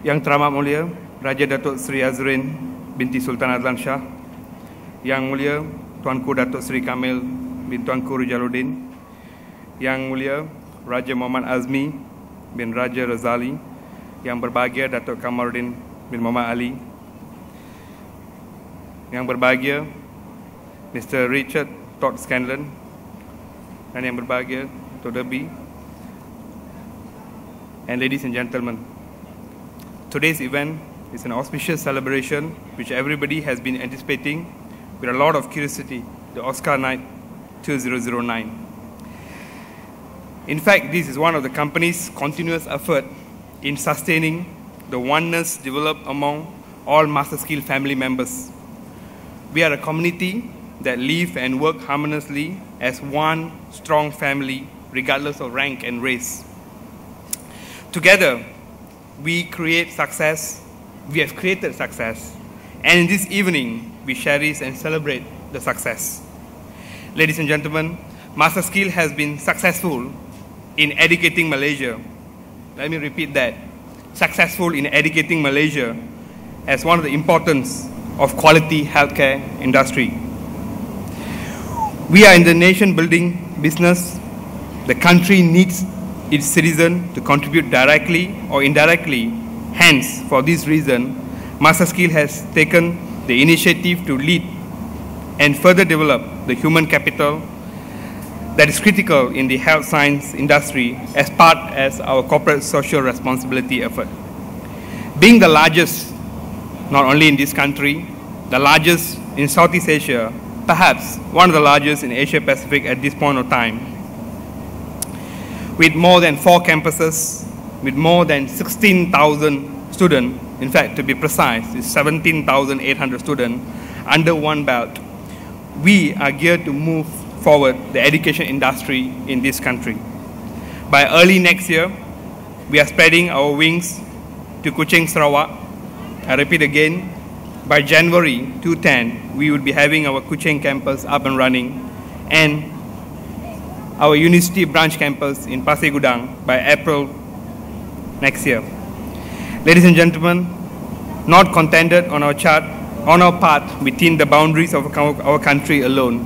Yang Teramat Mulia Raja Datuk Seri Azrin binti Sultan Adlan Shah, Yang Mulia Tuanku Datuk Seri Kamil bin Tuanku Rijaluddin, Yang Mulia Raja Muhammad Azmi bin Raja Razali, Yang Berbahagia Datuk Kamaruddin bin Muhammad Ali, Yang Berbahagia Mr. Richard Todd Scanlon, dan Yang Berbahagia Dr. Derby, and ladies and gentlemen, today's event is an auspicious celebration which everybody has been anticipating with a lot of curiosity, the Oscar Night 2009. In fact, this is one of the company's continuous effort in sustaining the oneness developed among all MasterSkill family members. We are a community that live and work harmoniously as one strong family, regardless of rank and race. Together, we create success, we have created success, and in this evening, we cherish and celebrate the success. Ladies and gentlemen, MasterSkill has been successful in educating Malaysia. Let me repeat that. Successful in educating Malaysia as one of the importance of quality healthcare industry. We are in the nation building business. The country needs its citizens to contribute directly or indirectly. Hence, for this reason, MasterSkill has taken the initiative to lead and further develop the human capital that is critical in the health science industry as part of our corporate social responsibility effort. Being the largest, not only in this country, the largest in Southeast Asia, perhaps one of the largest in Asia Pacific at this point of time, with more than 4 campuses, with more than 16,000 students, in fact, to be precise, it's 17,800 students under one belt. We are geared to move forward the education industry in this country. By early next year, we are spreading our wings to Kuching, Sarawak. I repeat again, by January 2010, we will be having our Kuching campus up and running, and our university branch campus in Pasir Gudang by April next year. Ladies and gentlemen, not contented on our path within the boundaries of our country alone,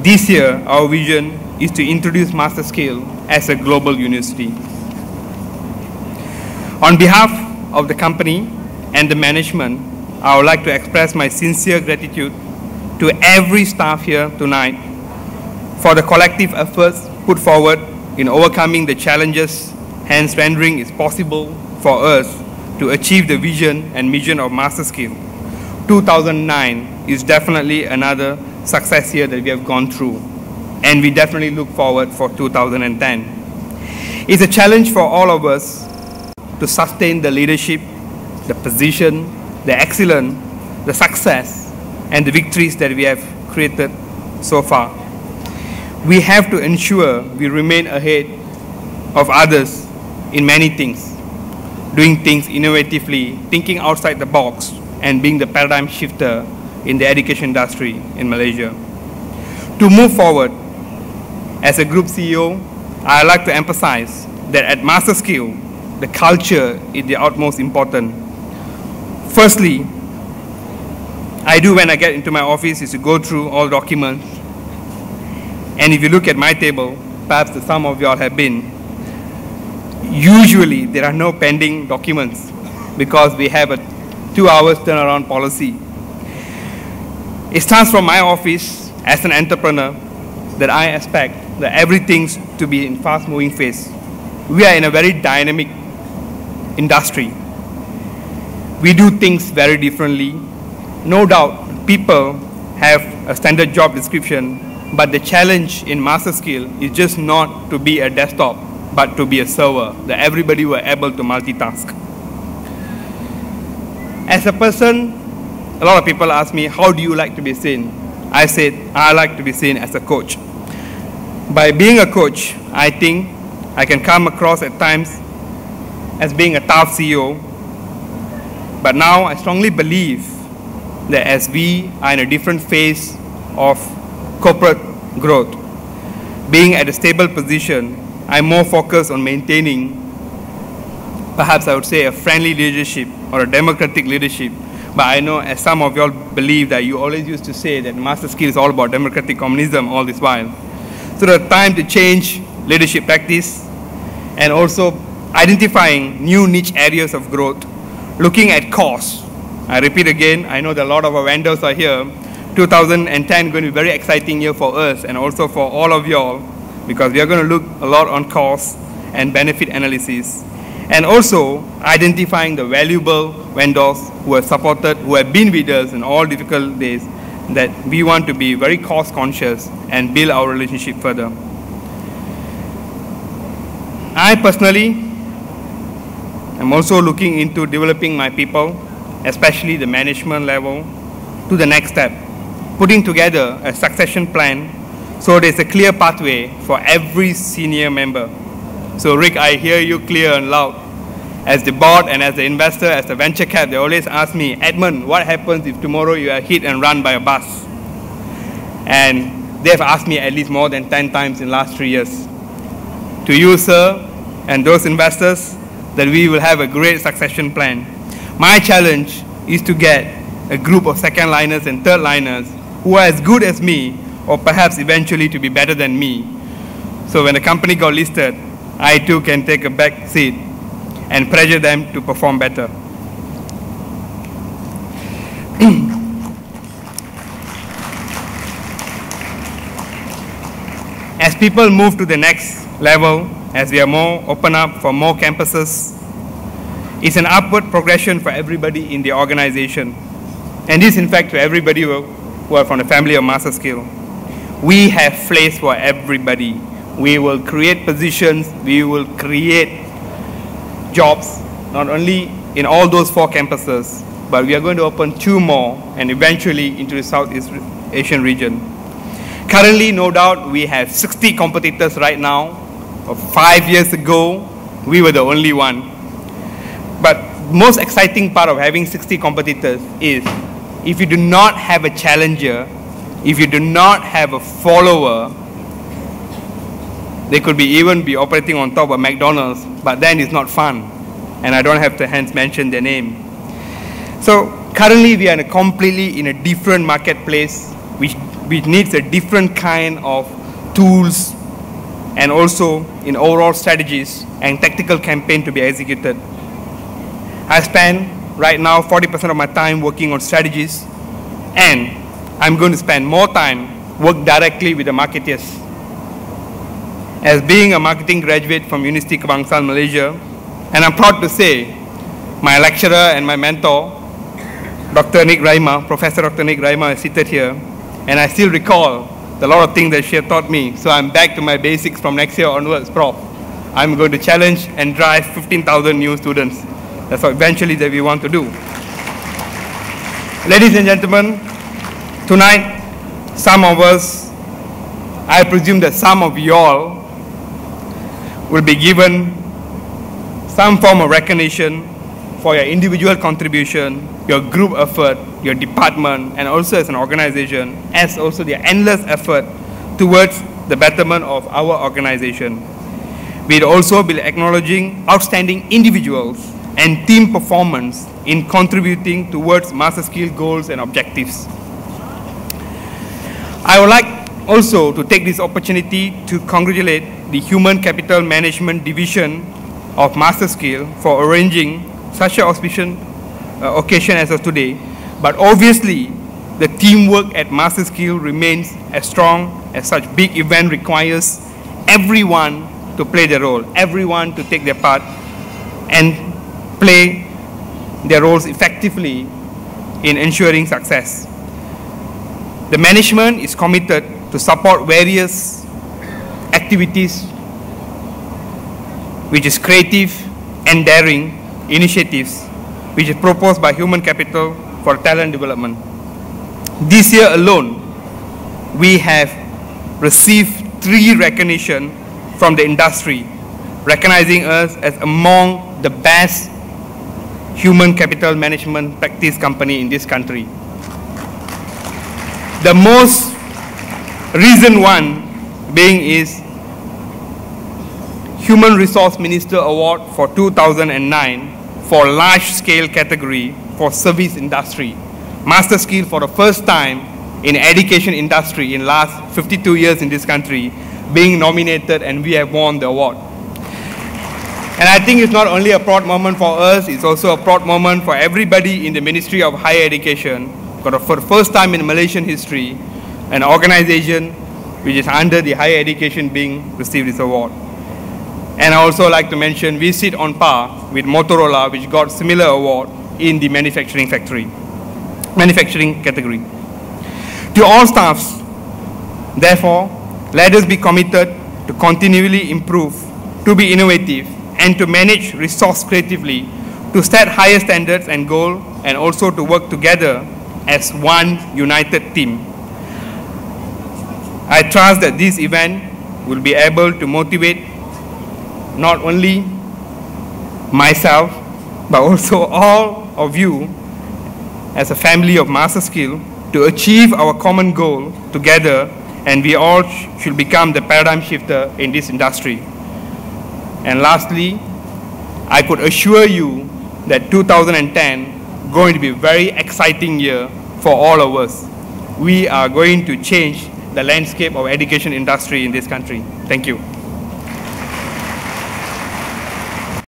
this year our vision is to introduce MasterSkill as a global university. On behalf of the company and the management, I would like to express my sincere gratitude to every staff here tonight for the collective efforts put forward in overcoming the challenges, hence rendering it possible for us to achieve the vision and mission of MasterSkill. 2009 is definitely another success year that we have gone through, and we definitely look forward for 2010. It's a challenge for all of us to sustain the leadership, the position, the excellence, the success, and the victories that we have created so far. We have to ensure we remain ahead of others in many things, doing things innovatively, thinking outside the box, and being the paradigm shifter in the education industry in Malaysia. To move forward, as a group CEO, I like to emphasize that at MasterSkill, the culture is the utmost important. Firstly, I do when I get into my office is to go through all documents. And if you look at my table, perhaps some of you all have been, usually there are no pending documents because we have a 2 hours turnaround policy. It starts from my office as an entrepreneur that I expect that everything's to be in fast-moving phase. We are in a very dynamic industry. We do things very differently. No doubt people have a standard job description, but the challenge in MasterSkill is just not to be a desktop, but to be a server, that everybody were able to multitask. As a person, a lot of people ask me, how do you like to be seen? I said, I like to be seen as a coach. By being a coach, I think I can come across at times as being a tough CEO, but now I strongly believe that as we are in a different phase of corporate growth, being at a stable position, I'm more focused on maintaining perhaps I would say a friendly leadership or a democratic leadership. But I know, as some of you all believe, that you always used to say that Master Skill is all about democratic communism all this while. So the time to change leadership practice and also identifying new niche areas of growth, looking at costs. I repeat again, I know that a lot of our vendors are here. 2010 is going to be a very exciting year for us and also for all of y'all, because we are going to look a lot on costs and benefit analysis, and also identifying the valuable vendors who have supported, who have been with us in all difficult days, that we want to be very cost conscious and build our relationship further. I personally am also looking into developing my people, especially the management level, to the next step, putting together a succession plan so there's a clear pathway for every senior member. So Rick, I hear you clear and loud. As the board and as the investor, as the venture cap, they always ask me, Edmund, what happens if tomorrow you are hit and run by a bus? And they've asked me at least more than 10 times in the last 3 years. To you, sir, and those investors, that we will have a great succession plan. My challenge is to get a group of second liners and third liners who are as good as me, or perhaps eventually to be better than me. So when the company got listed, I too can take a back seat and pressure them to perform better. As people move to the next level, as we are more open up for more campuses, it's an upward progression for everybody in the organization. And this, in fact, to everybody who are from the family of Master Skill. We have place for everybody. We will create positions, we will create jobs, not only in all those 4 campuses, but we are going to open 2 more and eventually into the Southeast Asian region. Currently, no doubt, we have 60 competitors right now. 5 years ago, we were the only one. But most exciting part of having 60 competitors is if you do not have a challenger, if you do not have a follower, they could even be operating on top of McDonald's, but then it's not fun. And I don't have to hence mention their name. So currently we are completely in a different marketplace, which needs a different kind of tools and also in overall strategies and tactical campaign to be executed. I spend right now 40% of my time working on strategies, and I'm going to spend more time work directly with the marketeers. As being a marketing graduate from University Kebangsaan, Malaysia, and I'm proud to say my lecturer and my mentor, Dr. Nick Raima, Professor Dr. Nick Raima, is seated here, and I still recall a lot of things that she had taught me. So I'm back to my basics from next year onwards, Prof. I'm going to challenge and drive 15,000 new students. That's what eventually that we want to do. Ladies and gentlemen, tonight, some of us, I presume that some of y'all will be given some form of recognition for your individual contribution, your group effort, your department, and also as an organization, as also the endless effort towards the betterment of our organization. We'll also be acknowledging outstanding individuals and team performance in contributing towards Master Skill goals and objectives. I would like also to take this opportunity to congratulate the Human Capital Management Division of Master Skill for arranging such an auspicious occasion as of today. But obviously, the teamwork at Master Skill remains as strong as such big event requires everyone to play their role, everyone to take their part and play their roles effectively in ensuring success. The management is committed to support various activities which is creative and daring initiatives which is proposed by Human Capital for talent development. This year alone, we have received 3 recognition from the industry, recognizing us as among the best human capital management practice company in this country. The most recent one being is Human Resource Minister Award for 2009 for large-scale category for service industry. Master skill for the first time in education industry in last 52 years in this country, being nominated, and we have won the award. And I think it's not only a proud moment for us, it's also a proud moment for everybody in the Ministry of Higher Education, because for the first time in Malaysian history, an organization which is under the higher education being received this award. And I also like to mention, we sit on par with Motorola, which got similar award in the manufacturing category. To all staffs, therefore, let us be committed to continually improve, to be innovative, and to manage resource creatively, to set higher standards and goals, and also to work together as one united team. I trust that this event will be able to motivate not only myself, but also all of you as a family of Master Skill to achieve our common goal together, and we all should become the paradigm shifter in this industry. And lastly, I could assure you that 2010 is going to be a very exciting year for all of us. We are going to change the landscape of education industry in this country. Thank you.